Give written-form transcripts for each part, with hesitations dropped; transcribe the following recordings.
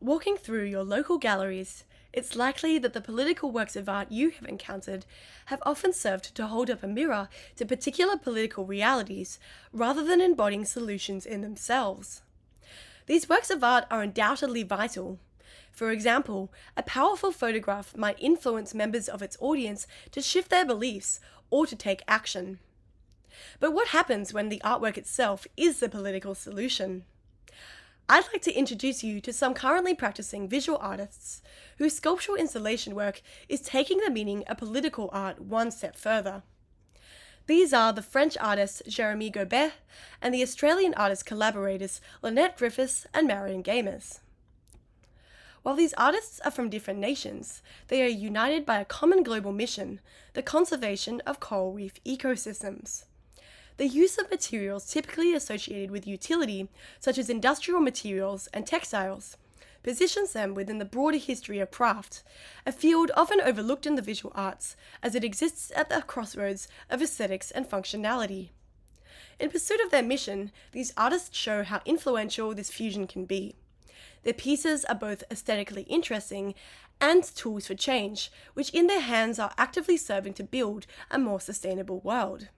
Walking through your local galleries, it's likely that the political works of art you have encountered have often served to hold up a mirror to particular political realities rather than embodying solutions in themselves. These works of art are undoubtedly vital. For example, a powerful photograph might influence members of its audience to shift their beliefs or to take action. But what happens when the artwork itself is the political solution? I'd like to introduce you to some currently practicing visual artists whose sculptural installation work is taking the meaning of political art one step further. These are the French artist Jeremy Gobet and the Australian artist collaborators Lynette Griffiths and Marion Gamers. While these artists are from different nations, they are united by a common global mission, the conservation of coral reef ecosystems. The use of materials typically associated with utility, such as industrial materials and textiles, positions them within the broader history of craft, a field often overlooked in the visual arts as it exists at the crossroads of aesthetics and functionality. In pursuit of their mission, these artists show how influential this fusion can be. Their pieces are both aesthetically interesting and tools for change, which in their hands are actively serving to build a more sustainable world.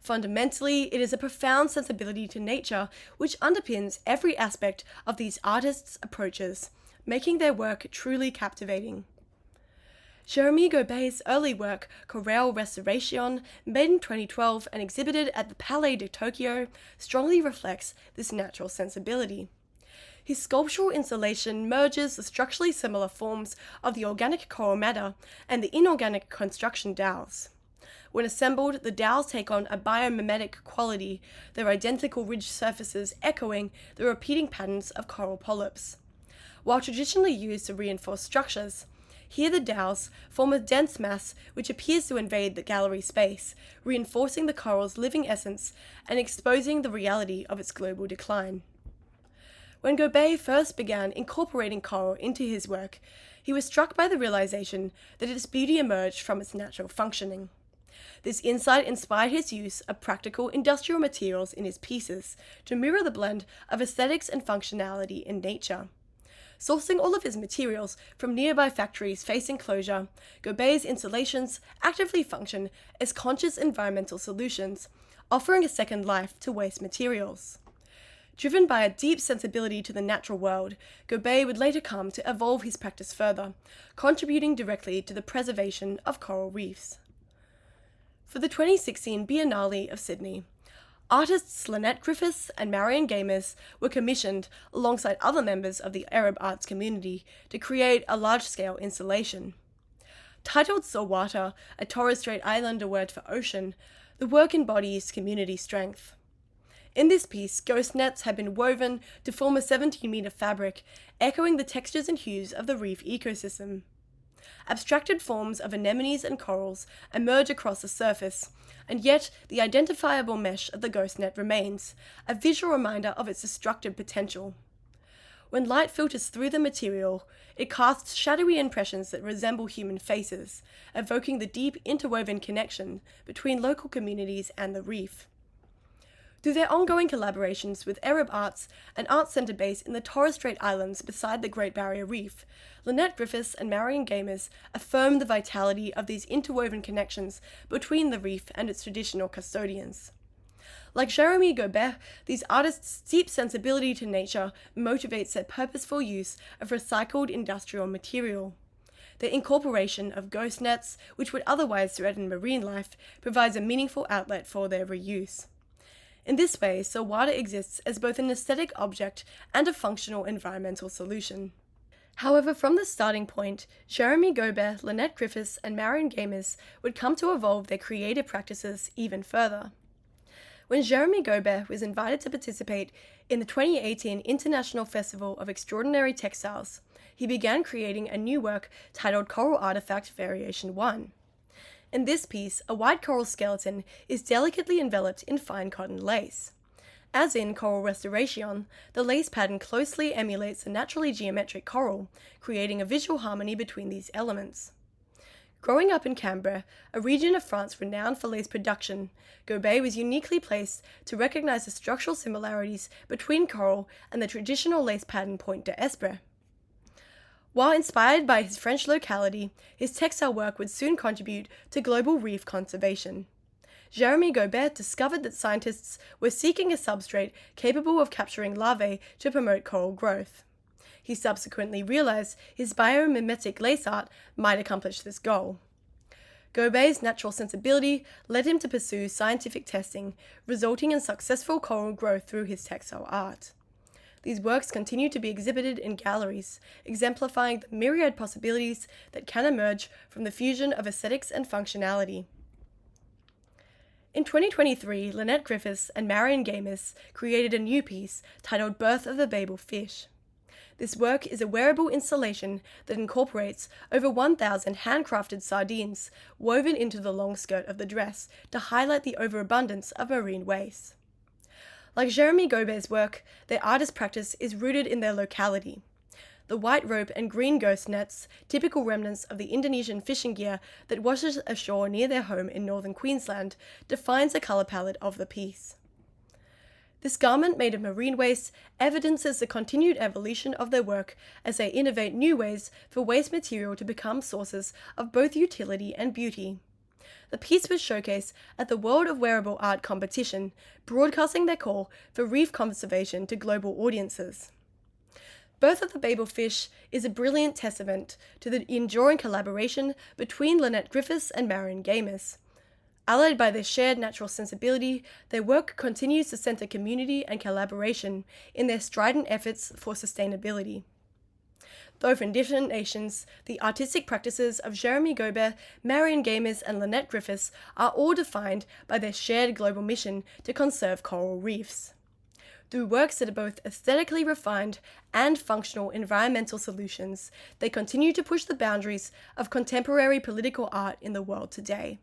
Fundamentally, it is a profound sensibility to nature which underpins every aspect of these artists' approaches, making their work truly captivating. Jeremy Gobet's early work, Coral Restoration, made in 2012 and exhibited at the Palais de Tokyo, strongly reflects this natural sensibility. His sculptural installation merges the structurally similar forms of the organic coral matter and the inorganic construction dowels. When assembled, the dowels take on a biomimetic quality, their identical ridged surfaces echoing the repeating patterns of coral polyps. While traditionally used to reinforce structures, here the dowels form a dense mass which appears to invade the gallery space, reinforcing the coral's living essence and exposing the reality of its global decline. When Gobet first began incorporating coral into his work, he was struck by the realization that its beauty emerged from its natural functioning. This insight inspired his use of practical industrial materials in his pieces to mirror the blend of aesthetics and functionality in nature. Sourcing all of his materials from nearby factories facing closure, Gobet's installations actively function as conscious environmental solutions, offering a second life to waste materials. Driven by a deep sensibility to the natural world, Gobet would later come to evolve his practice further, contributing directly to the preservation of coral reefs. For the 2016 Biennale of Sydney, artists Lynette Griffiths and Marion Gamers were commissioned, alongside other members of the Arab arts community, to create a large-scale installation. Titled Sawata, a Torres Strait Islander word for ocean, the work embodies community strength. In this piece, ghost nets have been woven to form a 17-metre fabric, echoing the textures and hues of the reef ecosystem. Abstracted forms of anemones and corals emerge across the surface, and yet the identifiable mesh of the ghost net remains, a visual reminder of its destructive potential. When light filters through the material, it casts shadowy impressions that resemble human faces, evoking the deep interwoven connection between local communities and the reef. Through their ongoing collaborations with Arab Arts, an arts centre based in the Torres Strait Islands beside the Great Barrier Reef, Lynette Griffiths and Marion Gamers affirm the vitality of these interwoven connections between the reef and its traditional custodians. Like Jeremy Gobet, these artists' deep sensibility to nature motivates their purposeful use of recycled industrial material. Their incorporation of ghost nets, which would otherwise threaten marine life, provides a meaningful outlet for their reuse. In this way, Sawata exists as both an aesthetic object and a functional environmental solution. However, from the starting point, Jeremy Gobet, Lynette Griffiths, and Marion Gamers would come to evolve their creative practices even further. When Jeremy Gobet was invited to participate in the 2018 International Festival of Extraordinary Textiles, he began creating a new work titled Coral Artifact Variation 1. In this piece, a white coral skeleton is delicately enveloped in fine cotton lace. As in Coral Restoration, the lace pattern closely emulates the naturally geometric coral, creating a visual harmony between these elements. Growing up in Canberra, a region of France renowned for lace production, Gobet was uniquely placed to recognize the structural similarities between coral and the traditional lace pattern Point d'Esprit. While inspired by his French locality, his textile work would soon contribute to global reef conservation. Jeremy Gobet discovered that scientists were seeking a substrate capable of capturing larvae to promote coral growth. He subsequently realized his biomimetic lace art might accomplish this goal. Gobet's natural sensibility led him to pursue scientific testing, resulting in successful coral growth through his textile art. These works continue to be exhibited in galleries, exemplifying the myriad possibilities that can emerge from the fusion of aesthetics and functionality. In 2023, Lynette Griffiths and Marion Gamis created a new piece titled Birth of the Babel Fish. This work is a wearable installation that incorporates over 1,000 handcrafted sardines woven into the long skirt of the dress to highlight the overabundance of marine waste. Like Jeremy Gobet's work, their artist practice is rooted in their locality. The white rope and green ghost nets, typical remnants of the Indonesian fishing gear that washes ashore near their home in northern Queensland, defines the colour palette of the piece. This garment made of marine waste evidences the continued evolution of their work as they innovate new ways for waste material to become sources of both utility and beauty. The piece was showcased at the World of Wearable Art competition, broadcasting their call for reef conservation to global audiences. Birth of the Babel Fish is a brilliant testament to the enduring collaboration between Lynette Griffiths and Marion Gamis. Allied by their shared natural sensibility, their work continues to center community and collaboration in their strident efforts for sustainability. Though from different nations, the artistic practices of Jeremy Gobet, Marion Gamis, and Lynette Griffiths are all defined by their shared global mission to conserve coral reefs. Through works that are both aesthetically refined and functional environmental solutions, they continue to push the boundaries of contemporary political art in the world today.